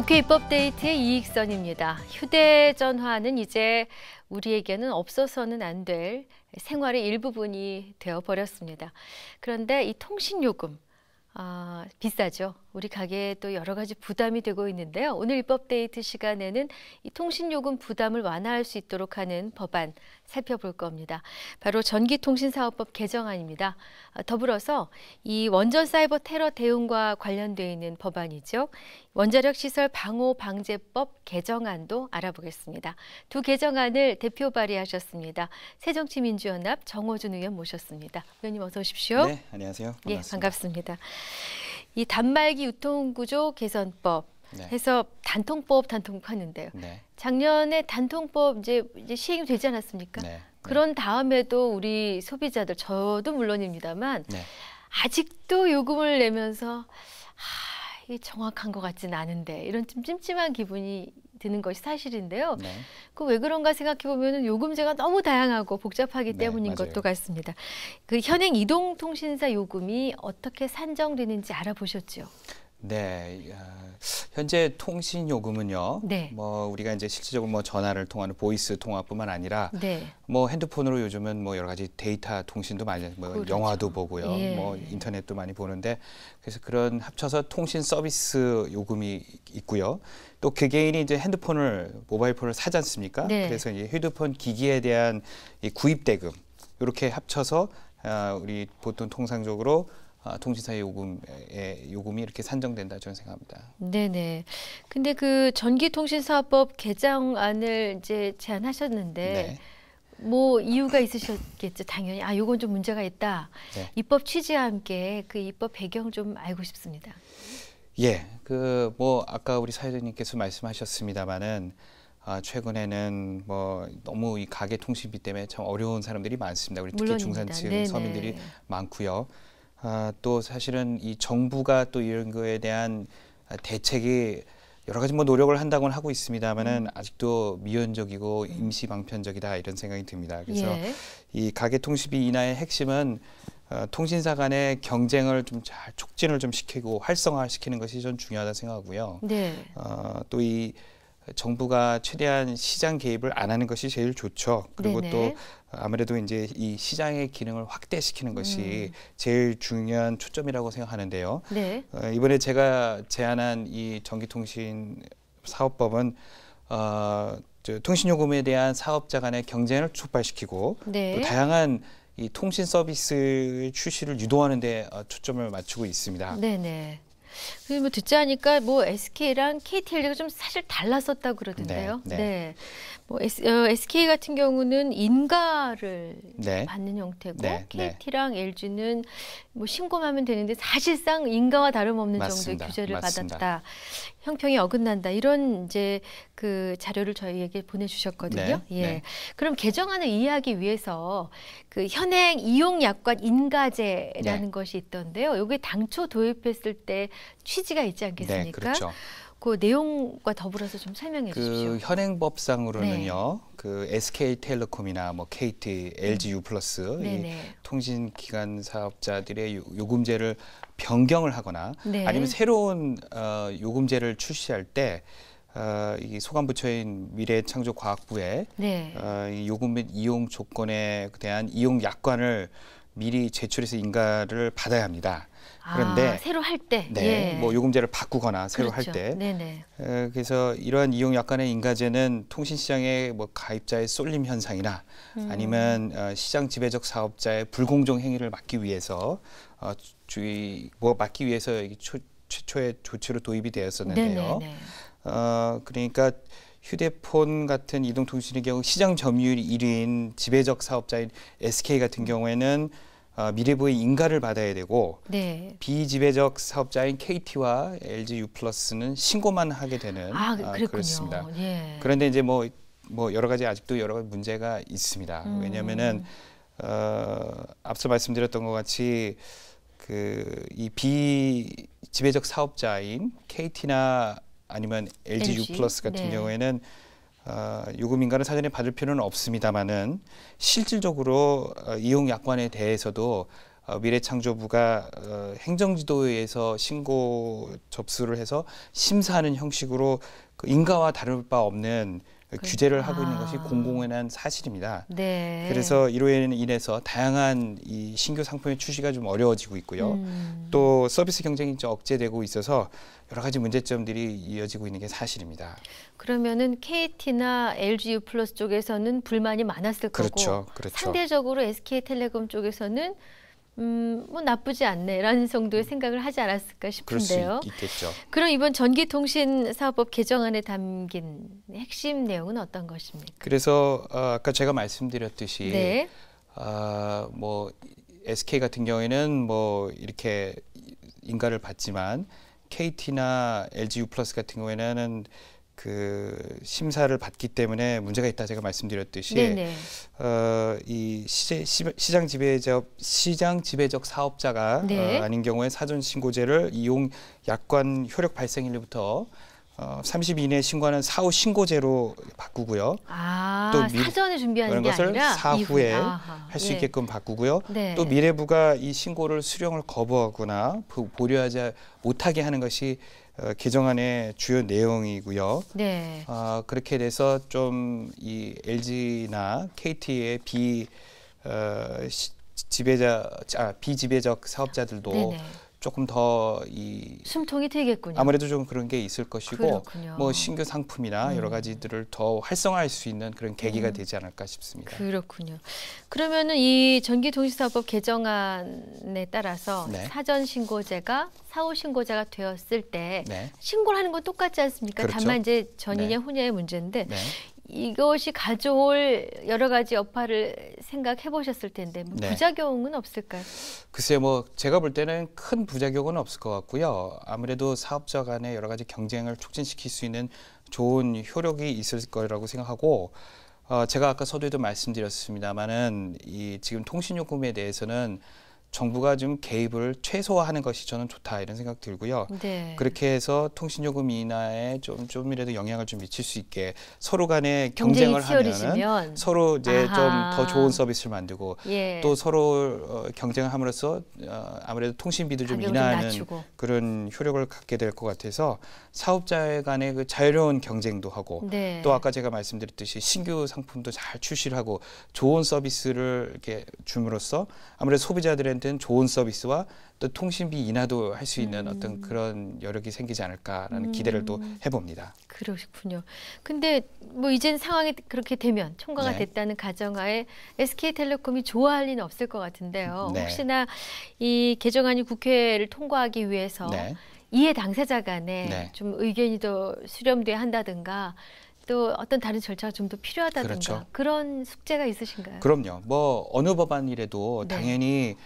국회 입법데이트의 이익선입니다. 휴대전화는 이제 우리에게는 없어서는 안 될 생활의 일부분이 되어버렸습니다. 그런데 이 통신요금, 비싸죠. 우리 가게에 또 여러 가지 부담이 되고 있는데요. 오늘 입법데이트 시간에는 이 통신요금 부담을 완화할 수 있도록 하는 법안 살펴볼 겁니다. 바로 전기통신사업법 개정안입니다. 더불어서 이 원전사이버 테러 대응과 관련되어 있는 법안이죠. 원자력시설 방호방제법 개정안도 알아보겠습니다. 두 개정안을 대표 발의하셨습니다. 새정치민주연합 정호준 의원 모셨습니다. 의원님 어서 오십시오. 네, 안녕하세요. 반갑습니다. 예, 반갑습니다. 이 단말기 유통구조 개선법 해서 단통법 하는데요. 네. 작년에 단통법 이제 시행이 되지 않았습니까? 네. 그런 다음에도 우리 소비자들, 저도 물론입니다만 네. 아직도 요금을 내면서 이게 정확한 것 같지는 않은데 이런 좀 찜찜한 기분이 드는 것이 사실인데요. 네. 그 왜 그런가 생각해 보면은 요금제가 너무 다양하고 복잡하기 때문인 맞아요. 것도 같습니다. 그 현행 이동통신사 요금이 어떻게 산정되는지 알아보셨죠? 네, 현재 통신 요금은요. 네. 뭐 우리가 이제 실질적으로 뭐 전화를 통하는 보이스 통화뿐만 아니라 네. 뭐 핸드폰으로 요즘은 뭐 여러 가지 데이터 통신도 많이, 뭐 그렇죠. 영화도 보고요, 예. 뭐 인터넷도 많이 보는데 그래서 그런 합쳐서 통신 서비스 요금이 있고요. 또 개개인이 이제 모바일 폰을 사지 않습니까? 네. 그래서 이제 휴대폰 기기에 대한 이 구입 대금 이렇게 합쳐서 우리 보통 통상적으로 통신사 요금이 이렇게 산정된다 저는 생각합니다. 네네. 근데 그 전기통신사업법 개정안을 이제 제안하셨는데 네. 뭐 이유가 있으셨겠죠, 당연히. 요건 좀 문제가 있다. 네. 입법 취지와 함께 그 입법 배경 좀 알고 싶습니다. 예, 뭐 아까 우리 사회자님께서 말씀하셨습니다마는 최근에는 뭐 너무 이 가계 통신비 때문에 참 어려운 사람들이 많습니다. 우리 특히 물론입니다. 중산층 네네. 서민들이 많고요. 또 사실은 이 정부가 또 이런 거에 대한 대책이 여러 가지 뭐 노력을 한다고는 하고 있습니다만은 아직도 미온적이고 임시 방편적이다 이런 생각이 듭니다. 그래서 예. 이 가계 통신비 인하의 핵심은 통신사 간의 경쟁을 좀 잘 촉진을 좀 시키고 활성화시키는 것이 전 중요하다 생각하고요. 네. 또 이 정부가 최대한 시장 개입을 안 하는 것이 제일 좋죠. 그리고 네네. 또 아무래도 이제 이 시장의 기능을 확대시키는 것이 제일 중요한 초점이라고 생각하는데요. 네. 이번에 제가 제안한 이 전기통신 사업법은 통신요금에 대한 사업자 간의 경쟁을 촉발시키고 네. 또 다양한 이 통신 서비스 출시를 유도하는 데 초점을 맞추고 있습니다. 네네. 그리고 뭐 듣자 하니까 뭐 SK랑 KTL가 좀 사실 달랐었다고 그러던데요. 네, 네. 네. 뭐 SK 같은 경우는 인가를 네. 받는 형태고 네, KT랑 LG는 뭐 신고하면 되는데 사실상 인가와 다름없는 맞습니다. 정도의 규제를 맞습니다. 받았다. 형평이 어긋난다. 이런 이제 그 자료를 저희에게 보내주셨거든요. 네, 예. 네. 그럼 개정안을 이해하기 위해서 그 현행 이용약관 인가제라는 네. 것이 있던데요. 이게 당초 도입했을 때 취지가 있지 않겠습니까? 네, 그렇죠. 그 내용과 더불어서 좀 설명해 주십시오. 현행법상으로는요. SK텔레콤이나 뭐 KT, LG U+, 이 네네. 통신기관 사업자들의 요금제를 변경을 하거나 네. 아니면 새로운 요금제를 출시할 때 이 소관부처인 미래창조과학부에 네. 이 요금 및 이용 조건에 대한 이용 약관을 미리 제출해서 인가를 받아야 합니다. 그런데 새로 할 때, 네, 예. 뭐 요금제를 바꾸거나 새로 그렇죠. 할 때, 네네. 그래서 이러한 이용 약관의 인가제는 통신시장의 뭐 가입자의 쏠림 현상이나 아니면 시장 지배적 사업자의 불공정 행위를 막기 위해서 막기 위해서 최초의 조치로 도입이 되었었는데요. 네네네. 그러니까 휴대폰 같은 이동통신의 경우 시장 점유율이 1위인 지배적 사업자인 SK 같은 경우에는 미래부의 인가를 받아야 되고 네. 비지배적 사업자인 KT와 LG U+는 신고만 하게 되는 그랬군요. 그렇습니다. 예. 그런데 이제 뭐 여러 가지 아직도 여러 가지 문제가 있습니다. 왜냐하면은 앞서 말씀드렸던 것 같이 이 비지배적 사업자인 KT나 아니면 LG U+ 같은 네. 경우에는 요금 인가를 사전에 받을 필요는 없습니다만은 실질적으로 이용 약관에 대해서도 미래창조부가 행정지도에서 신고 접수를 해서 심사하는 형식으로 그 인가와 다를 바 없는 규제를 하고 있는 것이 공공연한 사실입니다. 네. 그래서 이로 인해서 다양한 이 신규 상품의 출시가 좀 어려워지고 있고요. 또 서비스 경쟁이 좀 억제되고 있어서 여러 가지 문제점들이 이어지고 있는 게 사실입니다. 그러면은 KT나 LG U 플러스 쪽에서는 불만이 많았을 그렇죠, 거고 그렇죠. 상대적으로 SK텔레콤 쪽에서는 뭐 나쁘지 않네라는 정도의 생각을 하지 않았을까 싶은데요. 그럴 수 있겠죠. 그럼 이번 전기통신사업법 개정안에 담긴 핵심 내용은 어떤 것입니까? 그래서 아까 제가 말씀드렸듯이 네. 뭐 SK 같은 경우에는 뭐 이렇게 인가를 받지만 KT나 LG U 플러스 같은 경우에는 그 심사를 받기 때문에 문제가 있다 제가 말씀드렸듯이 네네. 이 시장 지배적 사업자가 네. 아닌 경우에 사전 신고제를 이용 약관 효력 발생일부터 30일 이내 신고하는 사후 신고제로 바꾸고요. 또 사전에 준비하는 게 것을 아니라 사후에 할 할 수 있게끔 바꾸고요. 네. 또 미래부가 이 신고를 수령을 거부하거나 보류하지 못하게 하는 것이 개정안의 주요 내용이고요. 네. 그렇게 돼서 좀 이 LG나 KT의 비지배적 사업자들도 네네. 조금 더 숨통이 트이겠군요. 아무래도 좀 그런 게 있을 것이고 그렇군요. 뭐 신규 상품이나 여러 가지들을 더 활성화할 수 있는 그런 계기가 되지 않을까 싶습니다. 그렇군요. 그러면은 이 전기통신사업법 개정안에 따라서 네. 사전 신고제가 사후 신고제가 되었을 때 네. 신고를 하는 건 똑같지 않습니까? 그렇죠. 다만 이제 전이냐 네. 후냐의 문제인데 네. 이것이 가져올 여러 가지 여파를 생각해 보셨을 텐데 뭐 네. 부작용은 없을까요? 글쎄요, 뭐 제가 볼 때는 큰 부작용은 없을 것 같고요. 아무래도 사업자 간의 여러 가지 경쟁을 촉진시킬 수 있는 좋은 효력이 있을 거라고 생각하고 제가 아까 서두에도 말씀드렸습니다만은 이 지금 통신요금에 대해서는 정부가 좀 개입을 최소화하는 것이 저는 좋다 이런 생각 들고요. 네. 그렇게 해서 통신요금 인하에 좀이라도 영향을 좀 미칠 수 있게 서로 간에 경쟁을 하면은 서로 이제 좀 더 좋은 서비스를 만들고 예. 또 서로 경쟁을 함으로써 아무래도 통신비도 좀 인하하는 그런 효력을 갖게 될 것 같아서 사업자 간의 그 자유로운 경쟁도 하고 네. 또 아까 제가 말씀드렸듯이 신규 상품도 잘 출시를 하고 좋은 서비스를 이렇게 줌으로써 아무래도 소비자들한테는 좋은 서비스와 또 통신비 인하도 할 수 있는 어떤 그런 여력이 생기지 않을까라는 기대를 또 해봅니다. 그러시군요. 근데 뭐 이젠 상황이 그렇게 되면 통과가 네. 됐다는 가정하에 SK텔레콤이 좋아할 리는 없을 것 같은데요. 네. 혹시나 이 개정안이 국회를 통과하기 위해서 네. 이해 당사자 간에 네. 좀 의견이 더 수렴돼야 한다든가 또 어떤 다른 절차가 좀 더 필요하다든가 그렇죠. 그런 숙제가 있으신가요? 그럼요. 뭐 어느 법안이라도 네. 당연히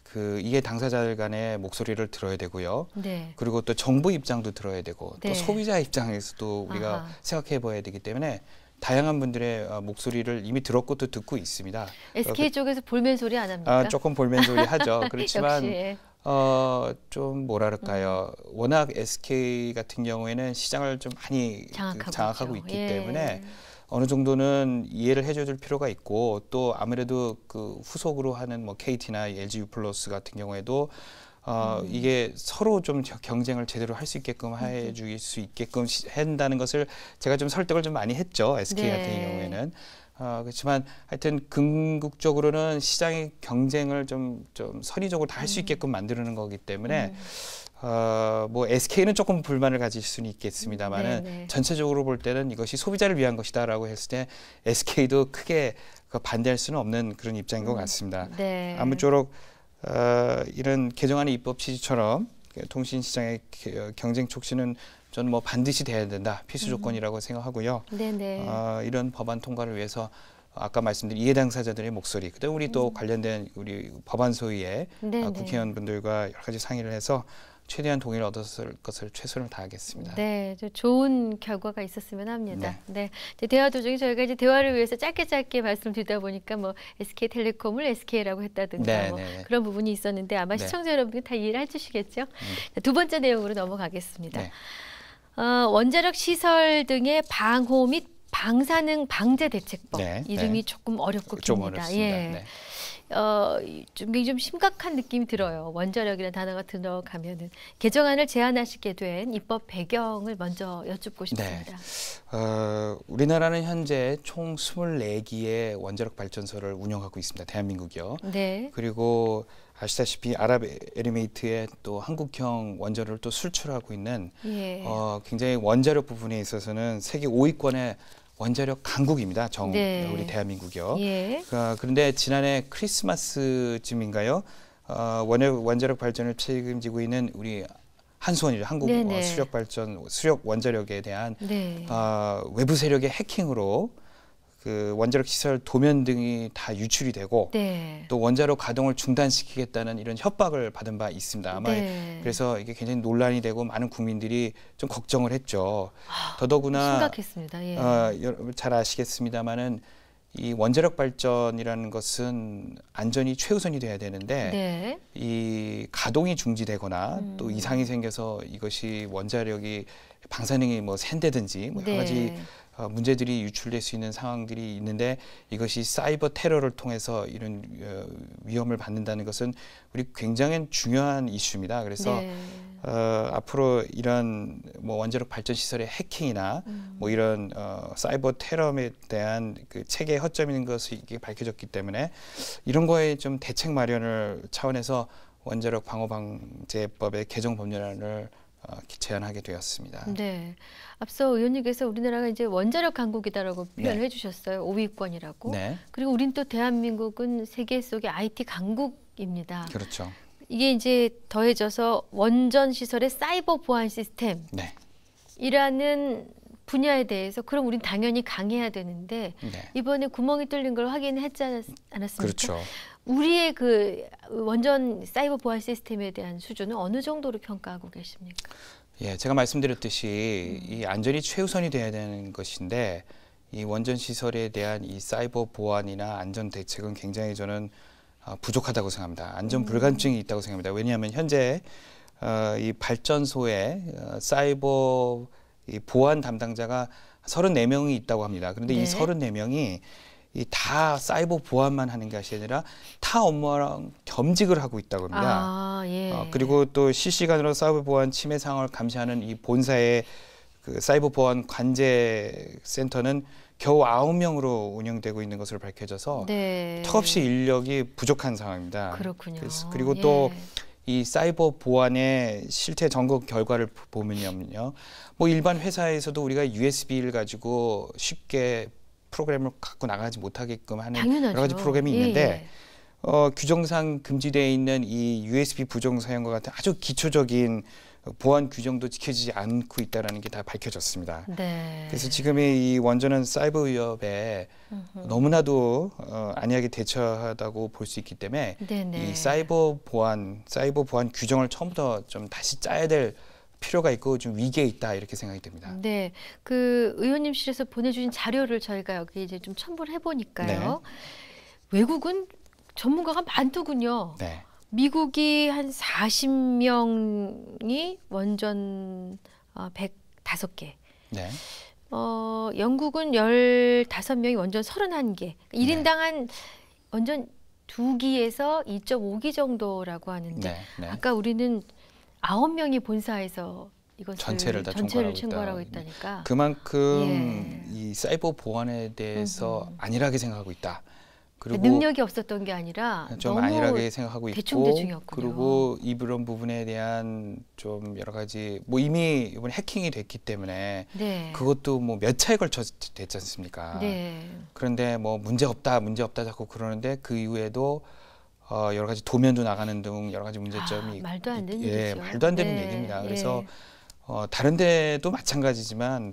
그 이해 당사자들 간의 목소리를 들어야 되고요. 네. 그리고 또 정부 입장도 들어야 되고 네. 또 소비자 입장에서도 우리가 생각해 봐야 되기 때문에 다양한 분들의 목소리를 이미 들었고 또 듣고 있습니다. SK 쪽에서 볼멘 소리 안 합니까? 조금 볼멘 소리 하죠. 그렇지만 역시. 좀 뭐랄까요. 워낙 SK 같은 경우에는 시장을 좀 많이 장악하고 있기 때문에 어느 정도는 이해를 해줘야 될 필요가 있고 또 아무래도 그 후속으로 하는 뭐 KT나 LG U 플러스 같은 경우에도 이게 서로 좀 경쟁을 제대로 할 수 있게끔 해줄 수 있게끔 한다는 것을 제가 좀 설득을 좀 많이 했죠. SK 네. 같은 경우에는. 그렇지만 하여튼 궁극적으로는 시장의 경쟁을 좀 선의적으로 다 할 수 있게끔 만드는 거기 때문에 뭐 SK는 조금 불만을 가질 수는 있겠습니다만은 전체적으로 볼 때는 이것이 소비자를 위한 것이다라고 했을 때 SK도 크게 반대할 수는 없는 그런 입장인 것 같습니다. 네. 아무쪼록 이런 개정안의 입법 취지처럼 통신 시장의 경쟁 촉진은 저는 뭐 반드시 돼야 된다, 필수 조건이라고 생각하고요. 네네. 이런 법안 통과를 위해서 아까 말씀드린 이해 당사자들의 목소리, 그다음 우리 또 관련된 우리 법안 소위의 국회의원분들과 여러 가지 상의를 해서 최대한 동의를 얻었을 것을 최선을 다하겠습니다. 네, 좋은 결과가 있었으면 합니다. 네, 대화 도중에 저희가 이제 대화를 위해서 짧게 말씀드리다 보니까 뭐 SK텔레콤을 SK라고 했다든가 뭐 그런 부분이 있었는데 아마 시청자 여러분들 다 이해를 해주시겠죠. 두 번째 내용으로 넘어가겠습니다. 원자력 시설 등의 방호 및 방사능 방제 대책법 이름이 조금 어렵고 깁니다. 좀 심각한 느낌이 들어요. 원자력이라는 단어가 들어가면은. 개정안을 제안하시게 된 입법 배경을 먼저 여쭙고 싶습니다. 우리나라는 현재 총 24기의 원자력 발전소를 운영하고 있습니다. 대한민국이요. 네. 그리고 아시다시피 아랍에미레이트에 또 한국형 원자로를 또 수출하고 있는 예. 굉장히 원자력 부분에 있어서는 세계 5위권의 원자력 강국입니다. 네. 우리 대한민국이요. 예. 그런데 지난해 크리스마스쯤인가요? 원자력 발전을 책임지고 있는 우리 한수원이죠. 한국 수력 원자력에 대한 네. 외부 세력의 해킹으로 그 원자력 시설 도면 등이 다 유출이 되고 네. 또 원자로 가동을 중단시키겠다는 이런 협박을 받은 바 있습니다. 아마 네. 그래서 이게 굉장히 논란이 되고 많은 국민들이 좀 걱정을 했죠. 더더구나 심각했습니다. 예. 여러분 잘 아시겠습니다만은 이 원자력 발전이라는 것은 안전이 최우선이 돼야 되는데 네. 이 가동이 중지되거나 또 이상이 생겨서 이것이 원자력이 방사능이 뭐 샌다든지 뭐 여러 가지 문제들이 유출될 수 있는 상황들이 있는데 이것이 사이버 테러를 통해서 이런 위험을 받는다는 것은 우리 굉장히 중요한 이슈입니다. 그래서 앞으로 이런 뭐 원자력 발전 시설의 해킹이나 뭐 이런 사이버 테러에 대한 그 체계 허점이 있는 것이 이게 밝혀졌기 때문에 이런 거에 좀 대책 마련을 차원에서 원자력 방호 방제법의 개정 법률안을 제안하게 되었습니다. 네. 앞서 의원님께서 우리나라가 이제 원자력 강국이다라고 표현을 해주셨어요. 5위권이라고. 네. 그리고 우린 또 대한민국은 세계 속의 IT 강국입니다. 그렇죠. 이게 이제 더해져서 원전 시설의 사이버 보안 시스템. 네. 이라는 분야에 대해서 그럼 우린 당연히 강해야 되는데 이번에 구멍이 뚫린 걸 확인했지 않았습니까? 그렇죠. 우리의 그 원전 사이버 보안 시스템에 대한 수준은 어느 정도로 평가하고 계십니까? 예, 제가 말씀드렸듯이 이 안전이 최우선이 돼야 되는 것인데 이 원전 시설에 대한 이 사이버 보안이나 안전 대책은 굉장히 저는 부족하다고 생각합니다. 안전 불감증이 있다고 생각합니다. 왜냐하면 현재 이 발전소에 사이버 이 보안 담당자가 34명이 있다고 합니다. 그런데 이 34명이 이 다 사이버 보안만 하는 것이 아니라 타 업무랑 겸직을 하고 있다고 합니다. 그리고 또 실시간으로 사이버 보안 침해 상황을 감시하는 이 본사의 그 사이버 보안 관제 센터는 겨우 9명으로 운영되고 있는 것으로 밝혀져서 턱없이 인력이 부족한 상황입니다. 그렇군요. 그리고 또 이 사이버 보안의 실태 점검 결과를 보면요, 뭐 일반 회사에서도 우리가 USB를 가지고 쉽게 프로그램을 갖고 나가지 못하게끔 하는 당연하죠. 여러 가지 프로그램이 있는데 규정상 금지되어 있는 이 USB 부정 사용과 같은 아주 기초적인 보안 규정도 지켜지지 않고 있다는 게 다 밝혀졌습니다. 그래서 지금의 이 원전은 사이버 위협에 너무나도 안이하게 대처하다고 볼 수 있기 때문에 이 사이버 보안 규정을 처음부터 좀 다시 짜야 될 필요가 있고 좀 위기에 있다 이렇게 생각이 됩니다. 네, 그 의원님실에서 보내주신 자료를 저희가 여기 이제 좀 첨부를 해보니까요. 외국은 전문가가 많더군요. 미국이 한 40명이 원전 105개. 영국은 15명이 원전 31개. 1인당 한 원전 2기에서 2.5기 정도라고 하는데 아까 우리는 9명이 본사에서 이것을 전체를 총괄하고 있다니까. 그만큼 이 사이버 보안에 대해서 안일하게 생각하고 있다. 그리고 능력이 없었던 게 아니라 좀 안일하게 생각하고 있고, 대충대충이었군요. 그리고 이런 부분에 대한 좀 여러 가지 뭐 이미 이번 해킹이 됐기 때문에 그것도 뭐 몇 차에 걸쳐 됐지 않습니까? 그런데 뭐 문제 없다 자꾸 그러는데 그 이후에도 여러 가지 도면도 나가는 등 여러 가지 문제점이 말도 안 되는 얘기죠. 말도 안 되는 얘기입니다. 그래서 다른 데도 마찬가지지만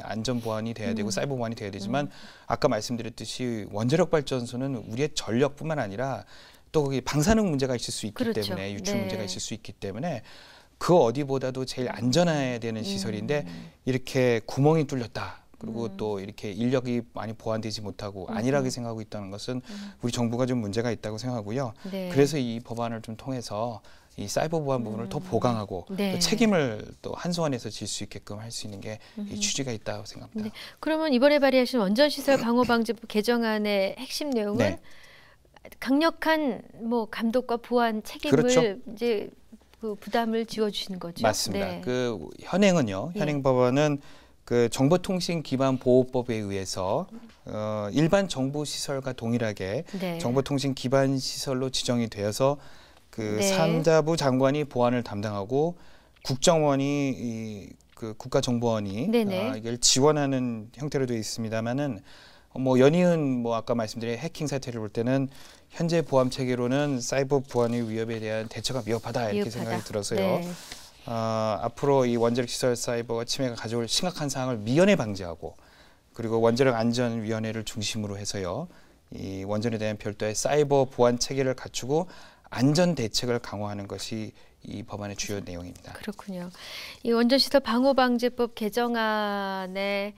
안전 보안이 돼야 되고 사이버 보안이 돼야 되지만 아까 말씀드렸듯이 원자력 발전소는 우리의 전력뿐만 아니라 또 거기 방사능 문제가 있을 수 있기 때문에 유출 문제가 있을 수 있기 때문에 그 어디보다도 제일 안전해야 되는 시설인데 이렇게 구멍이 뚫렸다. 그리고 또 이렇게 인력이 많이 보완되지 못하고 안일하게 생각하고 있다는 것은 우리 정부가 좀 문제가 있다고 생각하고요. 그래서 이 법안을 좀 통해서 이 사이버 보안 부분을 더 보강하고 또 책임을 또 한수원에서 질 수 있게끔 할 수 있는 게 이 취지가 있다고 생각합니다. 그러면 이번에 발의하신 원전시설 방호방지법 개정안의 핵심 내용은 강력한 뭐 감독과 보완 책임을 그렇죠. 이제 그 부담을 지워주시는 거죠. 맞습니다. 네. 그 현행은요. 현행 법원은 그 정보통신기반보호법에 의해서 일반 정부 시설과 동일하게 네. 정보통신 기반 시설로 지정이 되어서 그 네. 산자부 장관이 보안을 담당하고 국정원이 그 국가정보원이 네네. 이걸 지원하는 형태로 되어 있습니다만은 뭐 연이은 뭐 아까 말씀드린 해킹 사태를 볼 때는 현재 보안 체계로는 사이버 보안의 위협에 대한 대처가 미흡하다 이렇게 생각이 들어서요. 네. 앞으로 이 원자력 시설 사이버 침해가 가져올 심각한 상황을 미연에 방지하고 그리고 원자력 안전위원회를 중심으로 해서요. 이 원전에 대한 별도의 사이버 보안 체계를 갖추고 안전 대책을 강화하는 것이 이 법안의 주요 내용입니다. 그렇군요. 이 원전시설 방호방지법 개정안의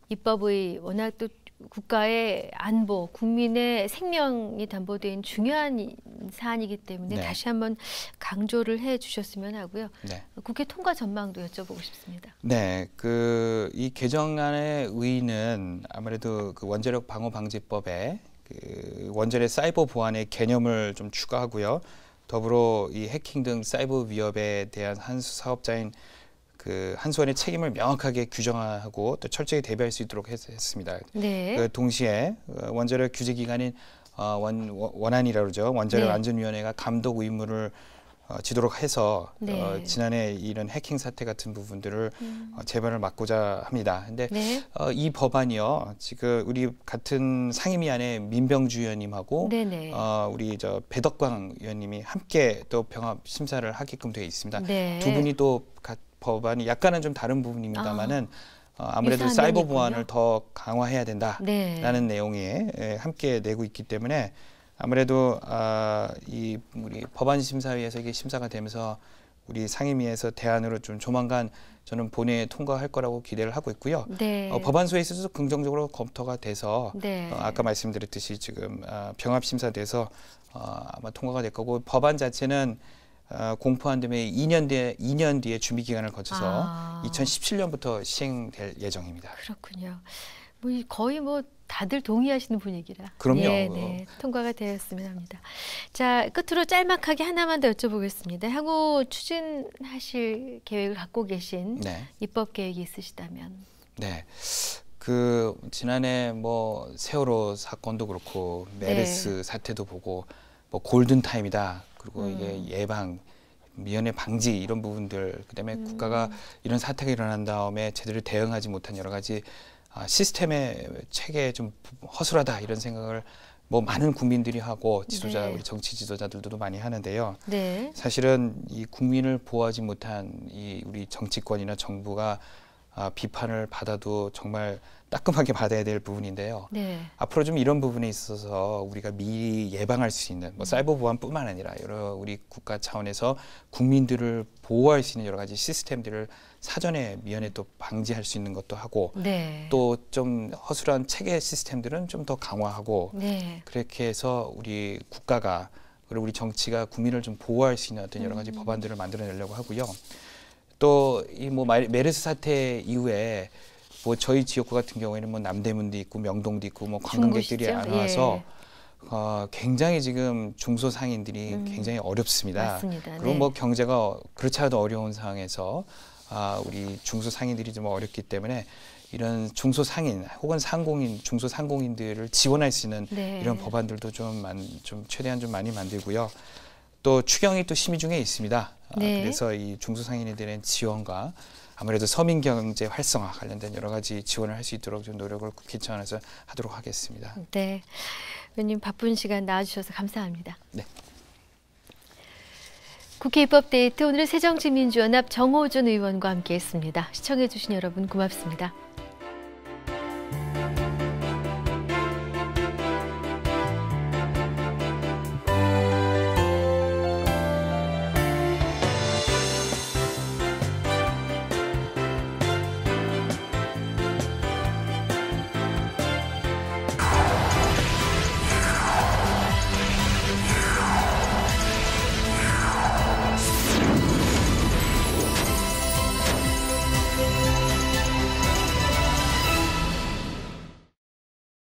입법의 워낙 또 국가의 안보, 국민의 생명이 담보된 중요한 사안이기 때문에 네. 다시 한번 강조를 해 주셨으면 하고요. 네. 국회 통과 전망도 여쭤보고 싶습니다. 네, 그 이 개정안의 의의는 아무래도 그 원자력 방호방지법에 그 원전의 사이버 보안의 개념을 좀 추가하고요. 더불어 이 해킹 등 사이버 위협에 대한 한수 사업자인 그 한수원의 책임을 명확하게 규정하고 또 철저히 대비할 수 있도록 했습니다. 네. 그 동시에 원자력 규제 기관인 원안이라고 그러죠. 원자력 네. 안전위원회가 감독 의무를 지도록 해서 네. 지난해 이런 해킹 사태 같은 부분들을 재발을 막고자 합니다. 근데 네. 이 법안이요. 지금 우리 같은 상임위 안에 민병주 의원님하고 네네. 우리 저 배덕광 의원님이 함께 또 병합 심사를 하게끔 되어 있습니다. 네. 두 분이 또 법안이 약간은 좀 다른 부분입니다만은 아무래도 유사한 사이버 면이 보안을 있군요. 더 강화해야 된다라는 네. 내용에 함께 내고 있기 때문에 아무래도 이 우리 법안 심사위에서 이게 심사가 되면서 우리 상임위에서 대안으로 좀 조만간 저는 본회의에 통과할 거라고 기대를 하고 있고요. 네. 법안소에 있어서 긍정적으로 검토가 돼서 네. 아까 말씀드렸듯이 지금 병합 심사돼서 아마 통과가 될 거고 법안 자체는 공포한 다음에 2년 뒤에 준비 기간을 거쳐서 2017년부터 시행될 예정입니다. 그렇군요. 뭐 거의 뭐 다들 동의하시는 분위기라. 그럼요. 네, 통과가 되었으면 합니다. 자, 끝으로 짤막하게 하나만 더 여쭤보겠습니다. 향후 추진하실 계획을 갖고 계신 네. 입법 계획이 있으시다면. 네. 그 지난해 뭐 세월호 사건도 그렇고 메르스 사태도 보고 뭐 골든 타임이다. 그리고 이게 예방, 미연에 방지 이런 부분들 그다음에 국가가 이런 사태가 일어난 다음에 제대로 대응하지 못한 여러 가지 시스템의 체계에 좀 허술하다 이런 생각을 뭐 많은 국민들이 하고 지도자 네. 우리 정치 지도자들도 많이 하는데요. 네. 사실은 이 국민을 보호하지 못한 이 우리 정치권이나 정부가 비판을 받아도 정말 따끔하게 받아야 될 부분인데요. 네. 앞으로 좀 이런 부분에 있어서 우리가 미리 예방할 수 있는 뭐 사이버 보안뿐만 아니라 여러 우리 국가 차원에서 국민들을 보호할 수 있는 여러 가지 시스템들을 사전에 미연에 또 방지할 수 있는 것도 하고 네. 또 좀 허술한 체계 시스템들은 좀 더 강화하고 네. 그렇게 해서 우리 국가가 그리고 우리 정치가 국민을 좀 보호할 수 있는 어떤 여러 가지 법안들을 만들어내려고 하고요. 또 이 뭐 메르스 사태 이후에 뭐 저희 지역구 같은 경우에는 뭐 남대문도 있고 명동도 있고 뭐 관광객들이 중구시죠? 안 와서 예. 굉장히 지금 중소상인들이 굉장히 어렵습니다. 맞습니다. 그리고 네. 뭐 경제가 그렇지 않아도 어려운 상황에서 우리 중소상인들이 좀 어렵기 때문에 이런 중소상인 혹은 상공인, 중소상공인들을 지원할 수 있는 네. 이런 법안들도 좀 최대한 좀 많이 만들고요. 또 추경이 또 심의 중에 있습니다. 네. 그래서 이 중소상인에 지원과 아무래도 서민 경제 활성화 관련된 여러 가지 지원을 할 수 있도록 좀 노력을 국회 차원에서 하도록 하겠습니다. 네. 의원님 바쁜 시간 나와주셔서 감사합니다. 네. 국회 입법데이트 오늘은 새정치민주연합 정호준 의원과 함께했습니다. 시청해주신 여러분 고맙습니다.